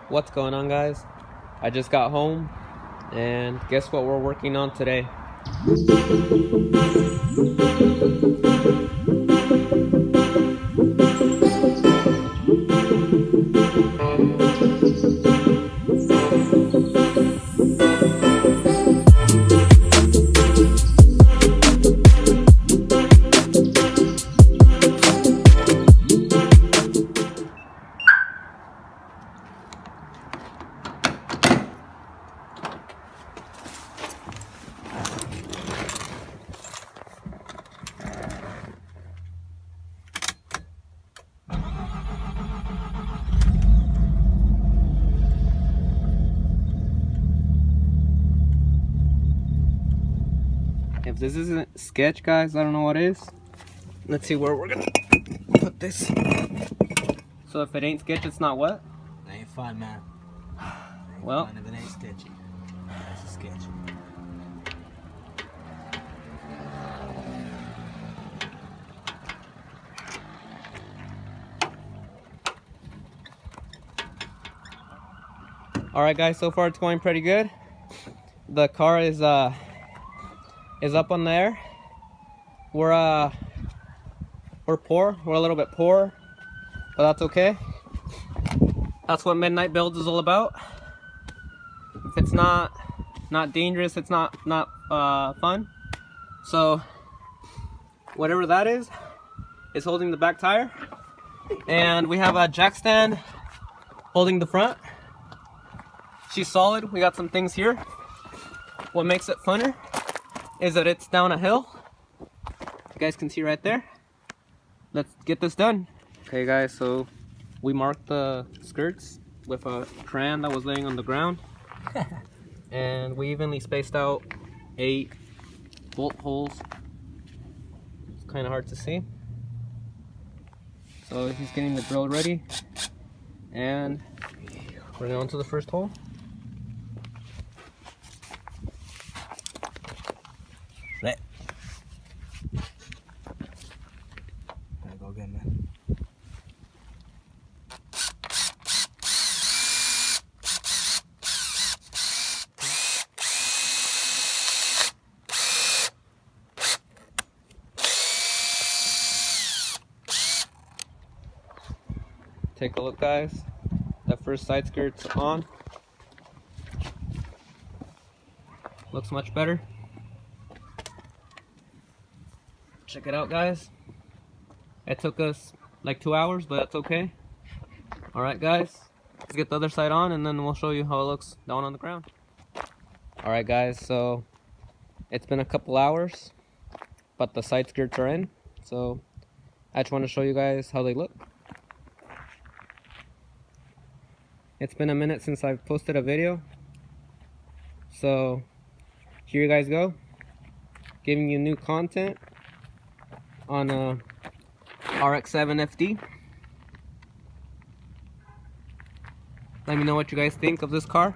What's going on, guys? I just got home and guess what we're working on today? If this isn't sketch, guys, I don't know what is. Let's see where we're gonna put this. So if it ain't sketch, it's not what? It ain't fun, man. Well, fun if it ain't sketchy. That's a sketch. alright guys, so far it's going pretty good. The car is up on there. We're poor. We're a little bit poor, but that's okay. That's what midnight builds is all about. If it's not dangerous, it's not fun. So whatever that is holding the back tire, and we have a jack stand holding the front. She's solid. We got some things here. What makes it funner is that it's down a hill. You guys can see right there. Let's get this done. Okay guys, so we marked the skirts with a crayon that was laying on the ground. And we evenly spaced out 8 bolt holes. It's kind of hard to see. So he's getting the drill ready. And we're going to the first hole. Right. Gotta go again, man. Take a look, guys. The first side skirt's on. Looks much better. Check it out, guys. It took us like 2 hours, but that's okay. Alright guys, let's get the other side on and then we'll show you how it looks down on the ground. Alright guys, so it's been a couple hours, but the side skirts are in. So I just want to show you guys how they look. It's been a minute since I've posted a video. So here you guys go. Giving you new content on Rx7 FD. Let me know what you guys think of this car.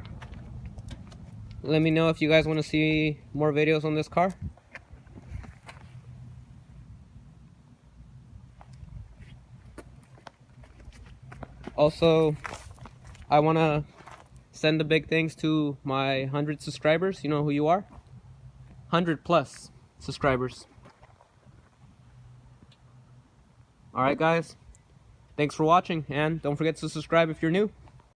Let me know if you guys want to see more videos on this car. Also, I want to send the big thanks to my 100 subscribers. You know who you are? 100 plus subscribers. Alright guys, thanks for watching, and don't forget to subscribe if you're new.